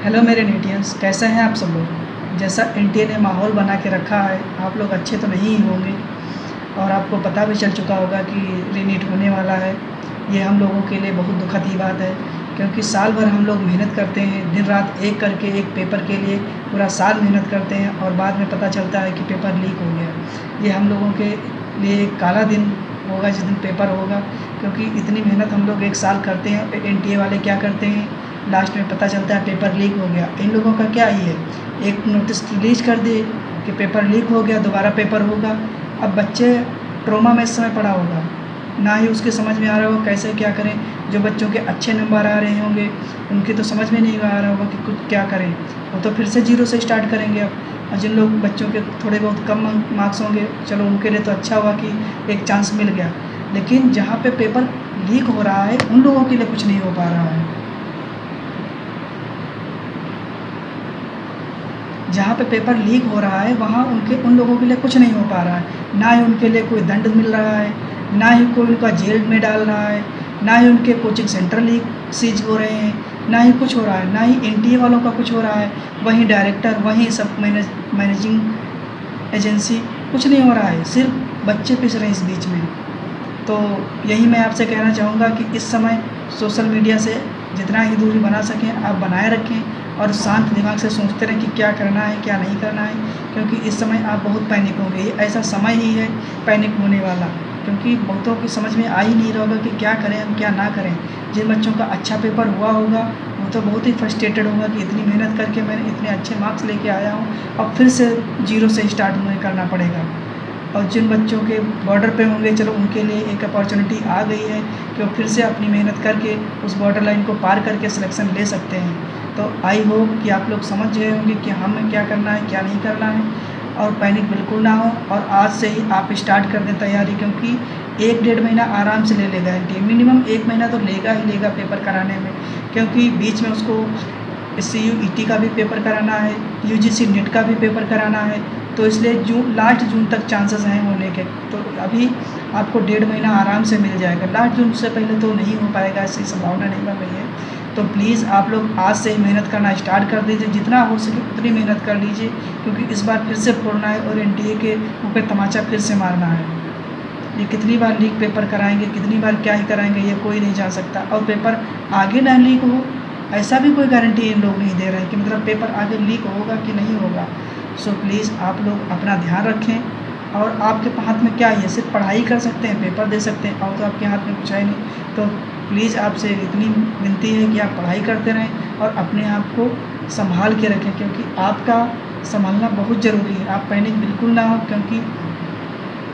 Hello मेरे नेटियंस, कैसे हैं आप सब लोग। जैसा एनटीए ने माहौल बना के रखा है, आप लोग अच्छे तो नहीं होंगे और आपको पता भी चल चुका होगा कि रीनीट होने वाला है। ये हम लोगों के लिए बहुत दुखद ही बात है, क्योंकि साल भर हम लोग मेहनत करते हैं, दिन रात एक करके एक पेपर के लिए पूरा साल मेहनत करते हैं और बाद में पता चलता है कि पेपर लीक हो गया। ये हम लोगों के लिए एक काला दिन होगा जिस दिन पेपर होगा, क्योंकि इतनी मेहनत हम लोग एक साल करते हैं। एनटीए वाले क्या करते हैं, लास्ट में पता चलता है पेपर लीक हो गया। इन लोगों का क्या ही है, एक नोटिस रिलीज कर दे कि पेपर लीक हो गया, दोबारा पेपर होगा। अब बच्चे ट्रॉमा में इस समय पड़ा होगा, ना ही उसके समझ में आ रहा होगा कैसे क्या करें। जो बच्चों के अच्छे नंबर आ रहे होंगे उनके तो समझ में नहीं आ रहा होगा कि कुछ क्या करें, वो तो फिर से जीरो से स्टार्ट करेंगे अब। और जिन लोग बच्चों के थोड़े बहुत कम मार्क्स होंगे, चलो उनके लिए तो अच्छा हुआ कि एक चांस मिल गया, लेकिन जहाँ पे पेपर लीक हो रहा है उन लोगों के लिए कुछ नहीं हो पा रहा है। जहाँ पे पेपर लीक हो रहा है वहाँ उन लोगों के लिए कुछ नहीं हो पा रहा है। ना ही उनके लिए कोई दंड मिल रहा है, ना ही कोई उनका जेल में डाल रहा है, ना ही उनके कोचिंग सेंटर लीक सीज हो रहे हैं, ना ही कुछ हो रहा है, ना ही एनटीए वालों का कुछ हो रहा है। वहीं डायरेक्टर, वहीं सब मैनेजिंग एजेंसी, कुछ नहीं हो रहा है, सिर्फ बच्चे पिस रहे हैं इस बीच में। तो यही मैं आपसे कहना चाहूँगा कि इस समय सोशल मीडिया से जितना ही दूरी बना सकें आप बनाए रखें और शांत दिमाग से सोचते रहें कि क्या करना है क्या नहीं करना है, क्योंकि इस समय आप बहुत पैनिक होंगे। ये ऐसा समय ही है पैनिक होने वाला, क्योंकि बहुतों की समझ में आ ही नहीं रहा होगा कि क्या करें हम क्या ना करें। जिन बच्चों का अच्छा पेपर हुआ होगा वो तो बहुत ही फ्रस्ट्रेटेड होगा कि इतनी मेहनत करके मैंने इतने अच्छे मार्क्स लेके आया हूँ, अब फिर से जीरो से स्टार्ट मुझे करना पड़ेगा। और जिन बच्चों के बॉर्डर पे होंगे, चलो उनके लिए एक अपॉर्चुनिटी आ गई है कि वो फिर से अपनी मेहनत करके उस बॉर्डर लाइन को पार करके सिलेक्शन ले सकते हैं। तो आई होप कि आप लोग समझ गए होंगे कि हमें क्या करना है क्या नहीं करना है, और पैनिक बिल्कुल ना हो और आज से ही आप स्टार्ट कर दें तैयारी, क्योंकि 1-1.5 महीना आराम से ले लेगा एनटीए, मिनिमम 1 महीना तो लेगा ही लेगा पेपर कराने में, क्योंकि बीच में उसको CUET का भी पेपर कराना है, UGC नेट का भी पेपर कराना है। तो इसलिए लास्ट जून तक चांसेस हैं होने के। तो अभी आपको 1.5 महीना आराम से मिल जाएगा, लास्ट जून से पहले तो नहीं हो पाएगा, ऐसी संभावना नहीं बन रही है। तो प्लीज़ आप लोग आज से ही मेहनत करना स्टार्ट कर दीजिए, जितना हो सके उतनी मेहनत कर लीजिए, क्योंकि इस बार फिर से फोड़ना है और एनटीए के मुँह पे तमाचा फिर से मारना है। ये कितनी बार लीक पेपर कराएंगे, कितनी बार क्या ही कराएंगे, ये कोई नहीं जान सकता। और पेपर आगे ना लीक हो ऐसा भी कोई गारंटी इन लोग नहीं दे रहे हैं कि मतलब पेपर आगे लीक होगा कि नहीं होगा। सो प्लीज़ आप लोग अपना ध्यान रखें। और आपके हाथ में क्या है, सिर्फ पढ़ाई कर सकते हैं, पेपर दे सकते हैं, और तो आपके हाथ में कुछ है नहीं। तो प्लीज़ आपसे इतनी विनती है कि आप पढ़ाई करते रहें और अपने आप को संभाल के रखें, क्योंकि आपका संभालना बहुत ज़रूरी है। आप पैनिक बिल्कुल ना हो, क्योंकि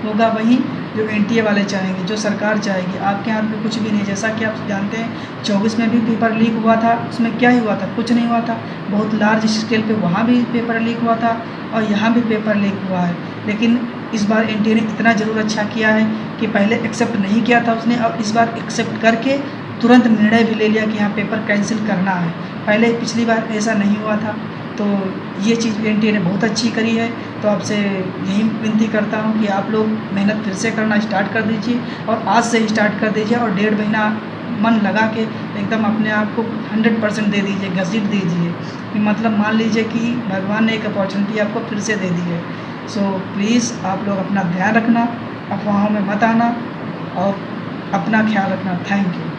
होगा वही जो एनटीए वाले चाहेंगे, जो सरकार चाहेगी। आपके हाथ में कुछ भी नहीं। जैसा कि आप जानते हैं 24 में भी पेपर लीक हुआ था, उसमें क्या ही हुआ था, कुछ नहीं हुआ था। बहुत लार्ज स्केल पे वहाँ भी पेपर लीक हुआ था और यहाँ भी पेपर लीक हुआ है। लेकिन इस बार एनटीए ने इतना ज़रूर अच्छा किया है कि पहले एक्सेप्ट नहीं किया था उसने, और इस बार एक्सेप्ट करके तुरंत निर्णय भी ले लिया कि हाँ पेपर कैंसिल करना है। पहले पिछली बार ऐसा नहीं हुआ था। तो ये चीज़ एनटीए ने बहुत अच्छी करी है। तो आपसे यही विनती करता हूँ कि आप लोग मेहनत फिर से करना स्टार्ट कर दीजिए, और आज से स्टार्ट कर दीजिए, और 1.5 महीना मन लगा के एकदम अपने आप को 100% दे दीजिए, घसीट दीजिए, कि मतलब मान लीजिए कि भगवान ने एक अपॉर्चुनिटी आपको फिर से दे दी है। सो प्लीज़ आप लोग अपना ध्यान रखना, अफवाहों में मत आना और अपना ख्याल रखना। Thank you.